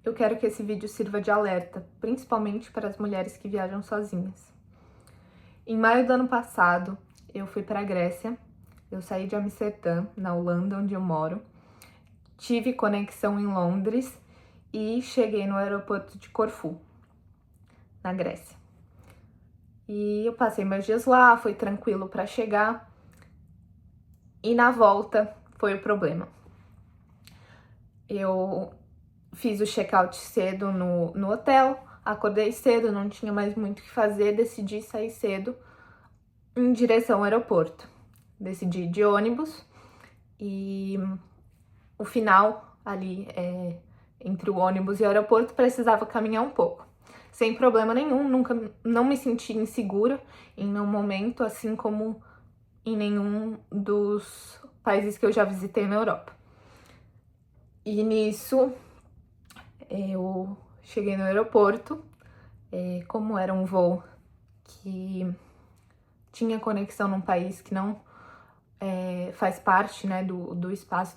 eu quero que esse vídeo sirva de alerta, principalmente para as mulheres que viajam sozinhas. Em maio do ano passado, eu fui para a Grécia, eu saí de Amsterdã, na Holanda, onde eu moro, tive conexão em Londres e cheguei no aeroporto de Corfu, na Grécia. E eu passei meus dias lá, foi tranquilo para chegar, e na volta foi o problema. Eu fiz o check-out cedo no hotel, acordei cedo, não tinha mais muito o que fazer, decidi sair cedo em direção ao aeroporto. Decidi ir de ônibus e o final ali, entre o ônibus e o aeroporto, precisava caminhar um pouco. Sem problema nenhum, não me senti insegura em nenhum momento, assim como em nenhum dos países que eu já visitei na Europa. E nisso, eu cheguei no aeroporto, como era um voo que tinha conexão num país que não faz parte, né, do espaço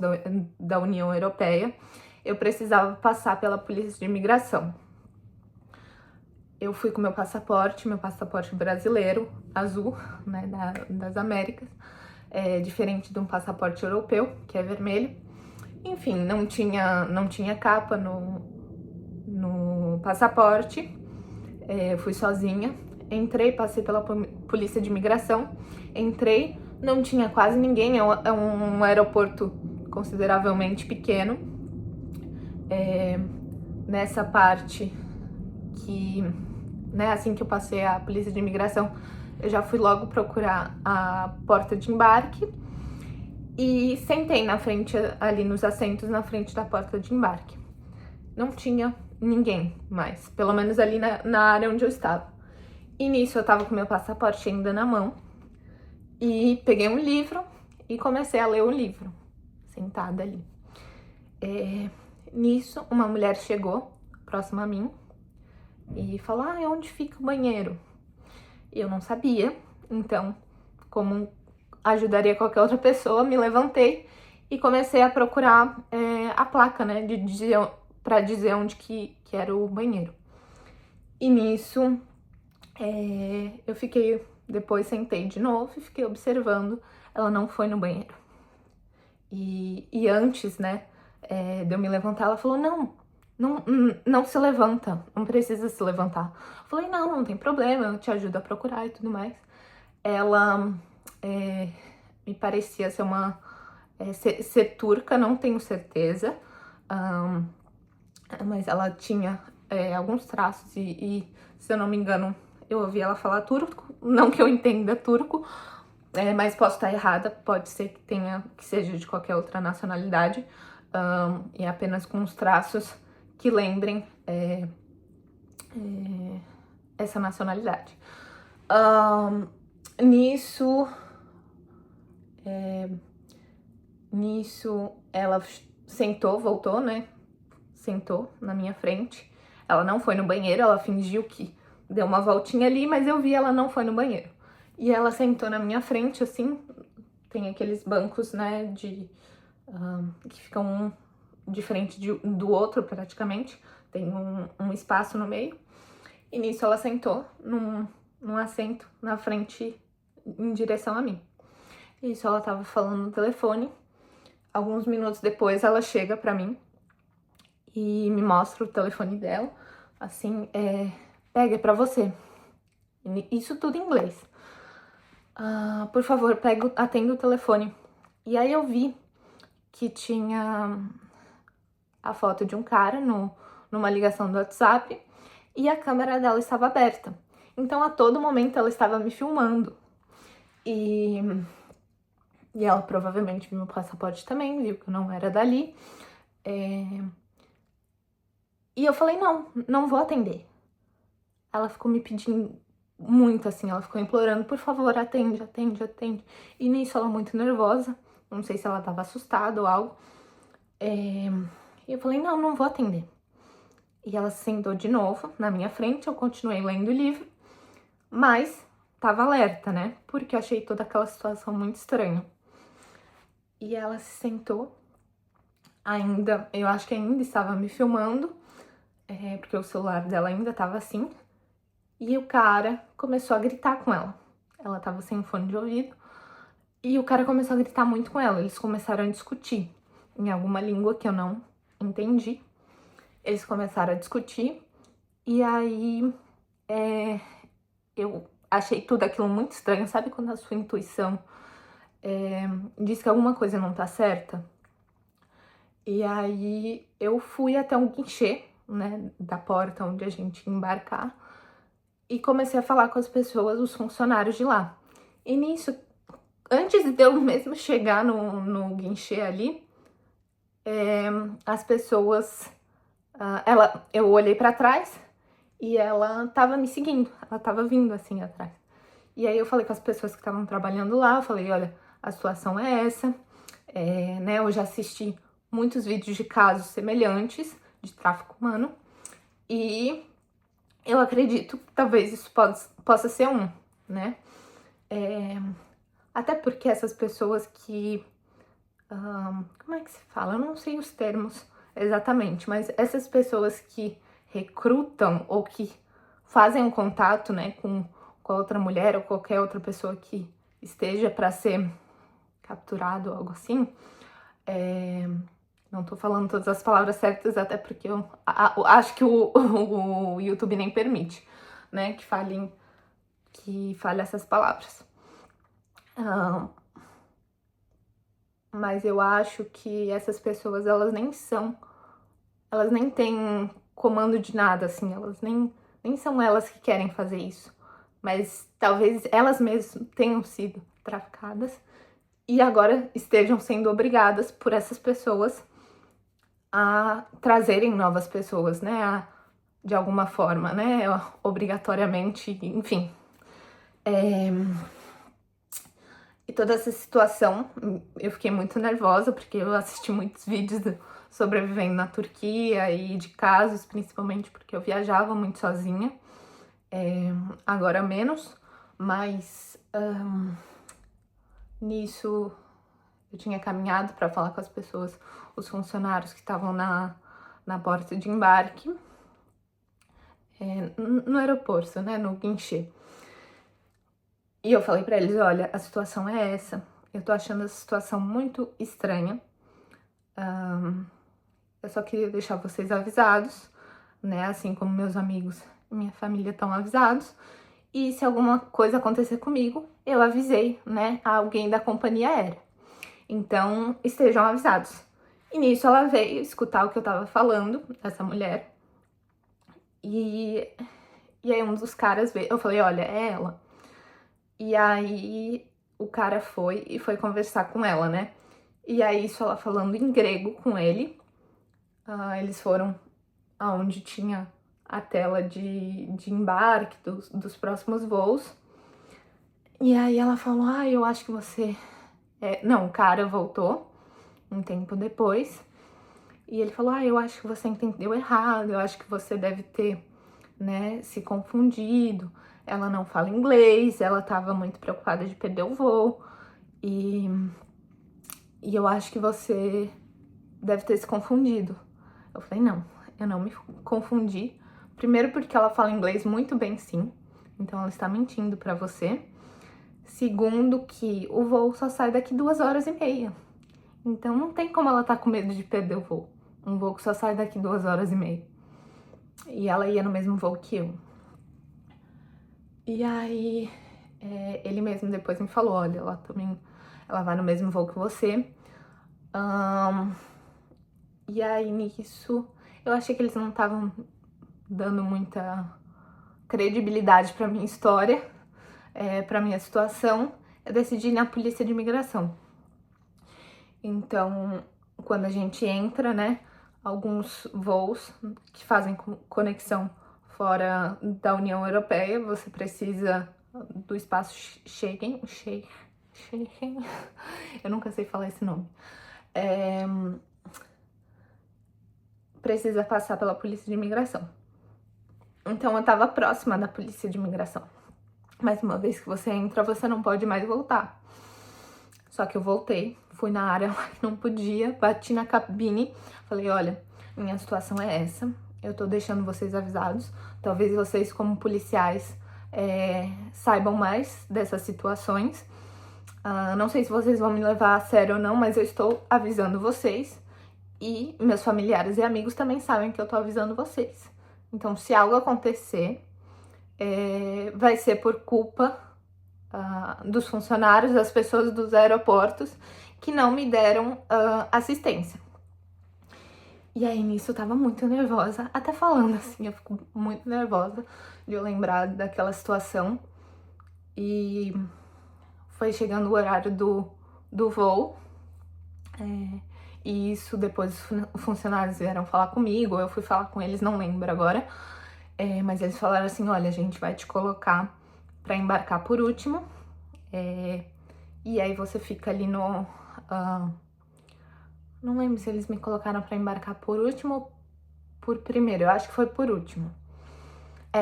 da União Europeia, eu precisava passar pela polícia de imigração. Eu fui com meu passaporte brasileiro, azul, né, das Américas, diferente de um passaporte europeu, que é vermelho. Enfim, não tinha capa no passaporte, eu fui sozinha, entrei, passei pela polícia de imigração, não tinha quase ninguém, é um aeroporto consideravelmente pequeno. Nessa parte que, né, assim que eu passei a polícia de imigração, eu já fui logo procurar a porta de embarque e sentei na frente, ali nos assentos na frente da porta de embarque. Não tinha ninguém mais, pelo menos ali na área onde eu estava. E nisso eu tava com meu passaporte ainda na mão e peguei um livro e comecei a ler o livro, sentada ali. Nisso, uma mulher chegou próxima a mim e falou: onde fica o banheiro? E eu não sabia, então, como ajudaria qualquer outra pessoa, me levantei e comecei a procurar a placa, né, para dizer onde que era o banheiro. E nisso, eu fiquei, depois sentei de novo e fiquei observando, ela não foi no banheiro. E antes, né, de eu me levantar, ela falou: não se levanta, não precisa se levantar. Eu falei: não tem problema, eu te ajudo a procurar e tudo mais. Ela me parecia ser ser turca, não tenho certeza, mas ela tinha alguns traços e, se eu não me engano, eu ouvi ela falar turco, não que eu entenda turco, mas posso estar errada, pode ser que seja de qualquer outra nacionalidade, e apenas com os traços que lembrem essa nacionalidade. Nisso ela voltou, né? Sentou na minha frente. Ela não foi no banheiro, ela fingiu que deu uma voltinha ali, mas eu vi ela não foi no banheiro. E ela sentou na minha frente, assim, tem aqueles bancos, né, que ficam um de frente do outro, praticamente. Tem um espaço no meio. E nisso ela sentou num assento na frente, em direção a mim. Isso, ela tava falando no telefone. Alguns minutos depois, ela chega pra mim e me mostra o telefone dela, assim, pega, é pra você. Isso tudo em inglês. Por favor, atenda o telefone. E aí eu vi que tinha a foto de um cara numa ligação do WhatsApp e a câmera dela estava aberta. Então, a todo momento, ela estava me filmando. E ela provavelmente viu meu passaporte também, viu que eu não era dali. E eu falei: não vou atender. Ela ficou me pedindo muito, assim, ela ficou implorando: por favor, atende. E nisso, ela muito nervosa, não sei se ela tava assustada ou algo. E eu falei: não vou atender. E ela se sentou de novo na minha frente, eu continuei lendo o livro, mas tava alerta, né? Porque eu achei toda aquela situação muito estranha. E ela se sentou, eu acho que ainda estava me filmando, porque o celular dela ainda tava assim, e o cara começou a gritar com ela. Ela tava sem fone de ouvido, e o cara começou a gritar muito com ela. Eles começaram a discutir em alguma língua que eu não entendi. Eles começaram a discutir, e aí eu achei tudo aquilo muito estranho. Sabe quando a sua intuição diz que alguma coisa não tá certa? E aí eu fui até um guichê, né, da porta onde a gente ia embarcar, e comecei a falar com as pessoas, os funcionários de lá. E nisso, antes de eu mesmo chegar no guichê ali, as pessoas... eu olhei pra trás e ela tava me seguindo, ela tava vindo assim atrás. E aí eu falei com as pessoas que estavam trabalhando lá, eu falei, olha, a situação é essa, né, eu já assisti muitos vídeos de casos semelhantes de tráfico humano e eu acredito que talvez isso possa ser né? Até porque essas pessoas que... como é que se fala? Eu não sei os termos exatamente, mas essas pessoas que recrutam ou que fazem um contato, né, com a outra mulher ou qualquer outra pessoa que esteja para ser capturado ou algo assim, não tô falando todas as palavras certas, até porque eu acho que o YouTube nem permite, né, que fale essas palavras. Mas eu acho que essas pessoas, elas nem têm comando de nada, assim, elas nem são elas que querem fazer isso. Mas talvez elas mesmas tenham sido traficadas e agora estejam sendo obrigadas por essas pessoas a trazerem novas pessoas, né, de alguma forma, né, obrigatoriamente, enfim. E toda essa situação, eu fiquei muito nervosa, porque eu assisti muitos vídeos sobrevivendo na Turquia e de casos, principalmente porque eu viajava muito sozinha, agora menos, mas nisso eu tinha caminhado para falar com as pessoas, os funcionários que estavam na porta de embarque, no aeroporto, né, no guichê. E eu falei pra eles, olha, a situação é essa, eu tô achando essa situação muito estranha, eu só queria deixar vocês avisados, né, assim como meus amigos e minha família estão avisados, e se alguma coisa acontecer comigo, eu avisei, né, a alguém da companhia aérea, então estejam avisados. E nisso ela veio escutar o que eu tava falando, essa mulher, e aí um dos caras veio, eu falei, olha, é ela. E aí o cara foi conversar com ela, né? E aí isso ela falando em grego com ele. Eles foram aonde tinha a tela de embarque dos próximos voos. E aí ela falou, eu acho que você... Não, o cara voltou um tempo depois. E ele falou, eu acho que você entendeu errado, eu acho que você deve ter, né, se confundido. Ela não fala inglês, ela tava muito preocupada de perder o voo. E eu acho que você deve ter se confundido. Eu falei, não, eu não me confundi. Primeiro porque ela fala inglês muito bem, sim. Então ela está mentindo pra você. Segundo que o voo só sai daqui 2h30. Então não tem como ela tá com medo de perder o voo. Um voo que só sai daqui 2h30. E ela ia no mesmo voo que eu. E aí, ele mesmo depois me falou, olha, ela vai no mesmo voo que você. E aí, nisso, eu achei que eles não estavam dando muita credibilidade pra minha história, pra minha situação. Eu decidi ir na polícia de imigração. Então, quando a gente entra, né, alguns voos que fazem conexão fora da União Europeia, você precisa do espaço Schengen, eu nunca sei falar esse nome, precisa passar pela polícia de imigração. Então eu tava próxima da polícia de imigração, mas uma vez que você entra, você não pode mais voltar. Só que eu voltei, fui na área lá que não podia, bati na cabine, falei, olha, minha situação é essa, eu tô deixando vocês avisados. Talvez vocês, como policiais, saibam mais dessas situações. Não sei se vocês vão me levar a sério ou não, mas eu estou avisando vocês. E meus familiares e amigos também sabem que eu tô avisando vocês. Então, se algo acontecer, vai ser por culpa dos funcionários, das pessoas dos aeroportos que não me deram assistência. E aí, nisso, eu tava muito nervosa, até falando assim, eu fico muito nervosa de eu lembrar daquela situação. E foi chegando o horário do voo, e isso depois os funcionários vieram falar comigo, eu fui falar com eles, não lembro agora, mas eles falaram assim, olha, a gente vai te colocar pra embarcar por último, e aí você fica ali no... não lembro se eles me colocaram pra embarcar por último ou por primeiro, eu acho que foi por último.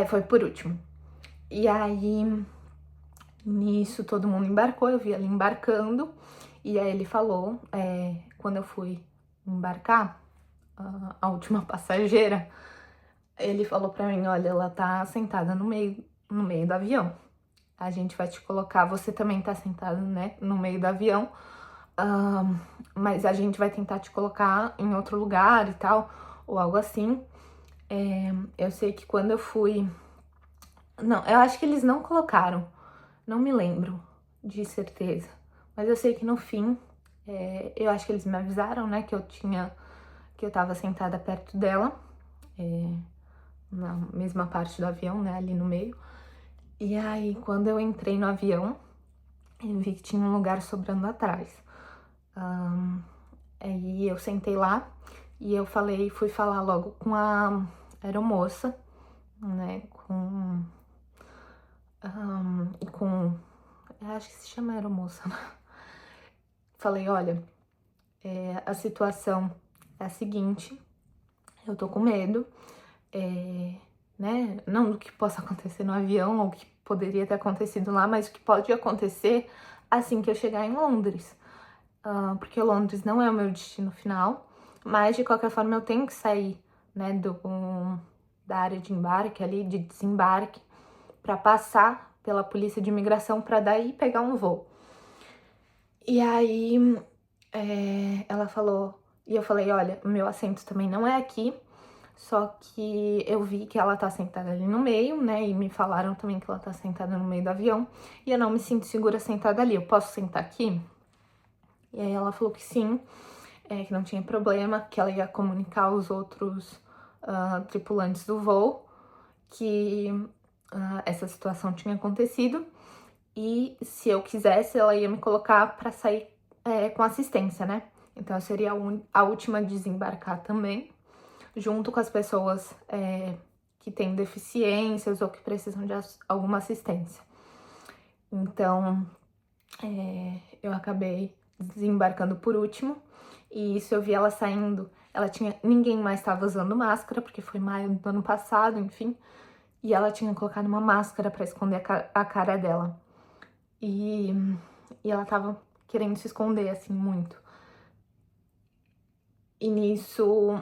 Foi por último. E aí, nisso, todo mundo embarcou, eu vi ele embarcando, e aí ele falou, quando eu fui embarcar, a última passageira, ele falou pra mim, olha, ela tá sentada no meio do avião. A gente vai te colocar, você também tá sentado, né, no meio do avião, mas a gente vai tentar te colocar em outro lugar e tal, ou algo assim. Eu sei que quando eu fui... Não, eu acho que eles não colocaram, não me lembro de certeza, mas eu sei que no fim, eu acho que eles me avisaram, né, que eu tava sentada perto dela, na mesma parte do avião, né, ali no meio. E aí, quando eu entrei no avião, eu vi que tinha um lugar sobrando atrás. Aí eu sentei lá e eu fui falar logo com a aeromoça, né, eu acho que se chama aeromoça, né? Falei, olha, a situação é a seguinte, eu tô com medo, né, não do que possa acontecer no avião ou o que poderia ter acontecido lá, mas o que pode acontecer assim que eu chegar em Londres. Porque Londres não é o meu destino final, mas de qualquer forma eu tenho que sair, né, da área de embarque ali, de desembarque, para passar pela polícia de imigração para daí pegar um voo. E aí ela falou, e eu falei, olha, o meu assento também não é aqui, só que eu vi que ela tá sentada ali no meio, né, e me falaram também que ela tá sentada no meio do avião, e eu não me sinto segura sentada ali, eu posso sentar aqui? E aí ela falou que sim, que não tinha problema, que ela ia comunicar aos outros tripulantes do voo que essa situação tinha acontecido, e se eu quisesse, ela ia me colocar para sair com assistência, né? Então eu seria a última a desembarcar também, junto com as pessoas que têm deficiências ou que precisam de alguma assistência. Então eu acabei desembarcando por último, e isso eu vi ela saindo, ninguém mais estava usando máscara, porque foi maio do ano passado, enfim, e ela tinha colocado uma máscara para esconder a cara dela, e ela tava querendo se esconder, assim, muito. E nisso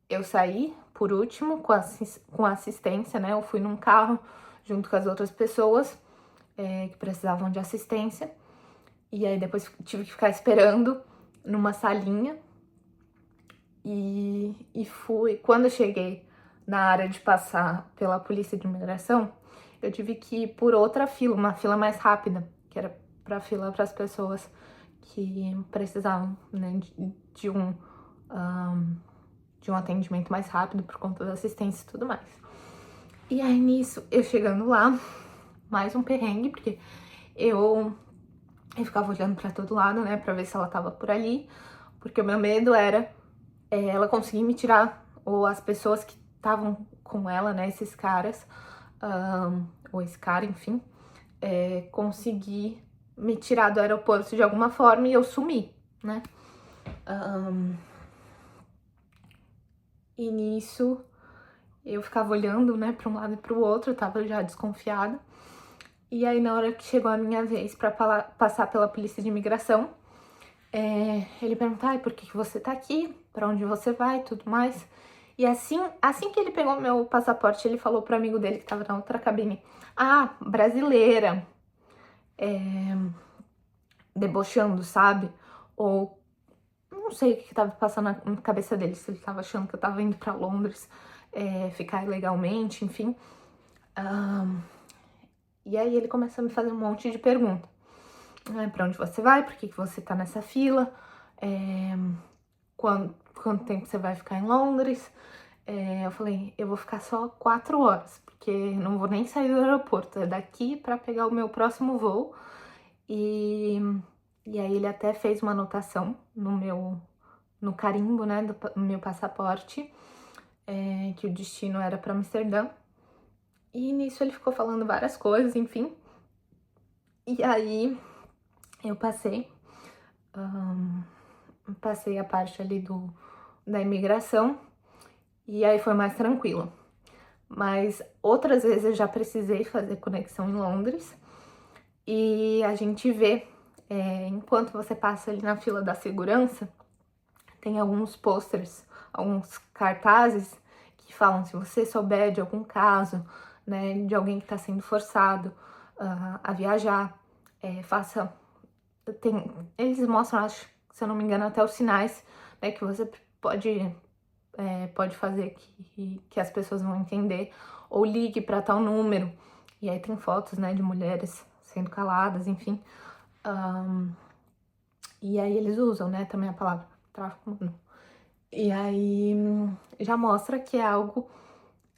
eu saí por último com assistência, né, eu fui num carro junto com as outras pessoas que precisavam de assistência, e aí depois tive que ficar esperando numa salinha, e fui... Quando eu cheguei na área de passar pela polícia de imigração, eu tive que ir por outra fila, uma fila mais rápida, que era pra fila para as pessoas que precisavam, né, de um atendimento mais rápido por conta da assistência e tudo mais. E aí nisso, eu chegando lá, mais um perrengue, porque eu ficava olhando pra todo lado, né, pra ver se ela tava por ali, porque o meu medo era ela conseguir me tirar, ou as pessoas que estavam com ela, né, esses caras, ou esse cara, enfim, conseguir me tirar do aeroporto de alguma forma e eu sumir, né. E nisso eu ficava olhando, né, pra um lado e pro outro, eu tava já desconfiada. E aí, na hora que chegou a minha vez pra passar pela polícia de imigração, ele perguntou, por que você tá aqui? Pra onde você vai? Tudo mais. E assim que ele pegou meu passaporte, ele falou pro amigo dele que tava na outra cabine: "Ah, brasileira", debochando, sabe? Ou não sei o que tava passando na cabeça dele, se ele tava achando que eu tava indo pra Londres ficar ilegalmente, enfim. E aí ele começou a me fazer um monte de perguntas. Pra onde você vai? Por que você tá nessa fila? Quanto tempo você vai ficar em Londres? Eu falei, eu vou ficar só 4 horas, porque não vou nem sair do aeroporto, é daqui pra pegar o meu próximo voo. E aí ele até fez uma anotação no carimbo, né, do meu passaporte, que o destino era pra Amsterdã. E nisso ele ficou falando várias coisas, enfim. E aí eu passei a parte ali da imigração, e aí foi mais tranquilo. Mas outras vezes eu já precisei fazer conexão em Londres, e a gente vê, enquanto você passa ali na fila da segurança, tem alguns posters, alguns cartazes que falam: se você souber de algum caso, né, de alguém que está sendo forçado a viajar, faça... Eles mostram, acho, se eu não me engano, até os sinais, né, que você pode fazer que as pessoas vão entender, ou ligue para tal número. E aí tem fotos, né, de mulheres sendo caladas, enfim. E aí eles usam, né, também a palavra tráfico humano. E aí já mostra que é algo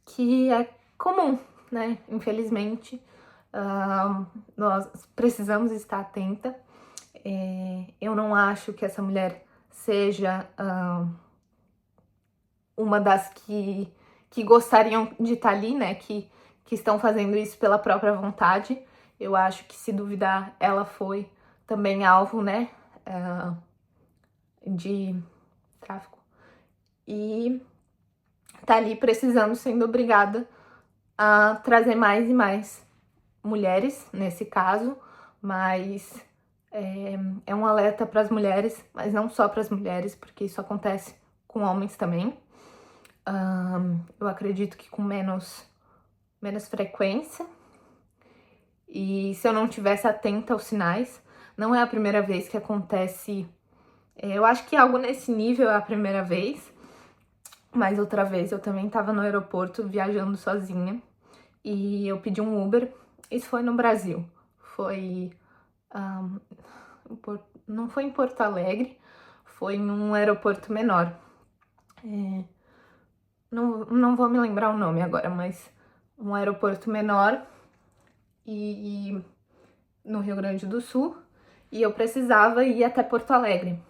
que é comum, né? Infelizmente, nós precisamos estar atenta. Eu não acho que essa mulher seja uma das que gostariam de estar ali, né? Que estão fazendo isso pela própria vontade. Eu acho que, se duvidar, ela foi também alvo, né? De tráfico. E tá ali precisando, sendo obrigada a trazer mais e mais mulheres, nesse caso, mas é um alerta para as mulheres, mas não só para as mulheres, porque isso acontece com homens também. Eu acredito que com menos frequência, e se eu não tivesse atenta aos sinais, não é a primeira vez que acontece. Eu acho que algo nesse nível é a primeira vez, mas outra vez eu também estava no aeroporto viajando sozinha e eu pedi um Uber. Isso foi no Brasil, foi não foi em Porto Alegre, foi num aeroporto menor. Não vou me lembrar o nome agora, mas um aeroporto menor e no Rio Grande do Sul, e eu precisava ir até Porto Alegre.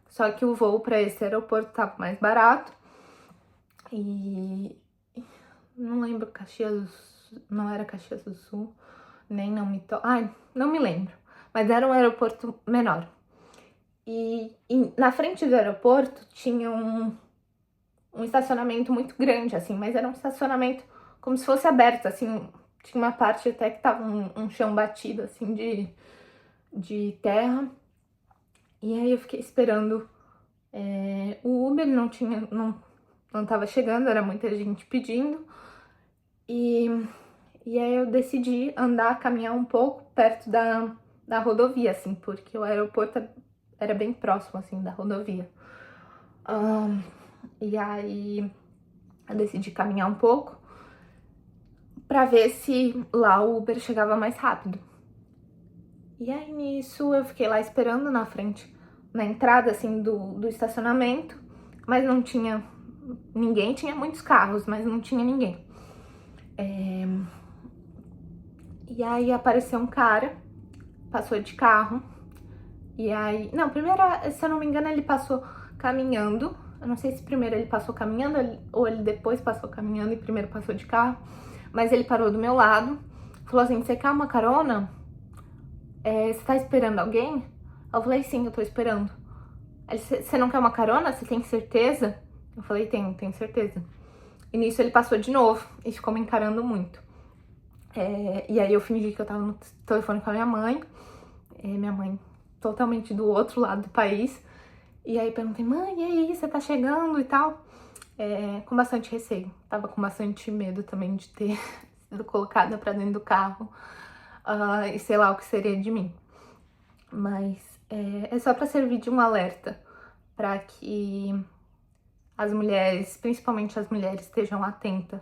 Só que o voo para esse aeroporto estava mais barato e não lembro, não era Caxias do Sul, nem não me não me lembro, mas era um aeroporto menor. E na frente do aeroporto tinha um estacionamento muito grande, assim, mas era um estacionamento como se fosse aberto, assim, tinha uma parte até que tava um chão batido, assim, de terra. E aí eu fiquei esperando o Uber, não tava chegando, era muita gente pedindo. E aí eu decidi caminhar um pouco perto da rodovia, assim, porque o aeroporto era bem próximo, assim, da rodovia. E aí eu decidi caminhar um pouco pra ver se lá o Uber chegava mais rápido. E aí nisso eu fiquei lá esperando na frente, na entrada, assim, do estacionamento, mas não tinha ninguém. Tinha muitos carros, mas não tinha ninguém. E aí apareceu um cara, passou de carro, e aí... Não, primeiro, se eu não me engano, ele passou caminhando. Eu não sei se primeiro ele passou caminhando ou ele depois passou caminhando e primeiro passou de carro. Mas ele parou do meu lado, falou assim: você quer uma carona? Você tá esperando alguém? Eu falei: sim, eu tô esperando. Ele: você não quer uma carona? Você tem certeza? Eu falei: tenho certeza. E nisso ele passou de novo e ficou me encarando muito. E aí eu fingi que eu tava no telefone com a minha mãe. Minha mãe totalmente do outro lado do país. E aí perguntei: mãe, e aí, você tá chegando e tal? com bastante receio. Tava com bastante medo também de ter sido colocada pra dentro do carro e sei lá o que seria de mim. Mas é só pra servir de um alerta, pra que as mulheres, principalmente as mulheres, estejam atentas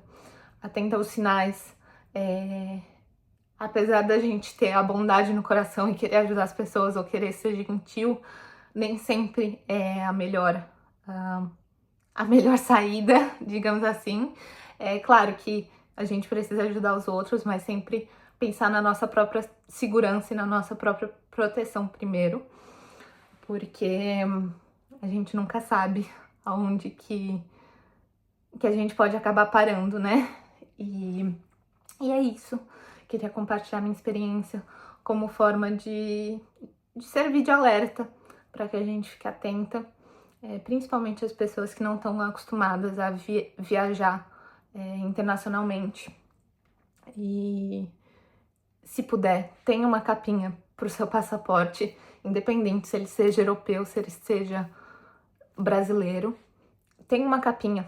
aos sinais. Apesar da gente ter a bondade no coração e querer ajudar as pessoas ou querer ser gentil, nem sempre é a melhor saída, digamos assim. É claro que a gente precisa ajudar os outros, mas sempre pensar na nossa própria segurança e na nossa própria proteção primeiro, porque a gente nunca sabe aonde que a gente pode acabar parando, né? E é isso. Queria compartilhar minha experiência como forma de servir de alerta para que a gente fique atenta, principalmente as pessoas que não estão acostumadas a viajar internacionalmente. E se puder, tenha uma capinha para o seu passaporte, independente se ele seja europeu, se ele seja brasileiro. Tem uma capinha.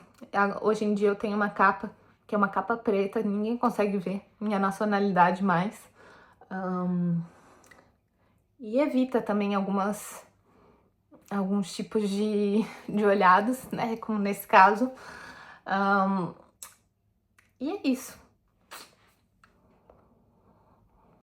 Hoje em dia eu tenho uma capa, que é uma capa preta, ninguém consegue ver minha nacionalidade mais. E evita também alguns tipos de olhados, né? Como nesse caso. E é isso.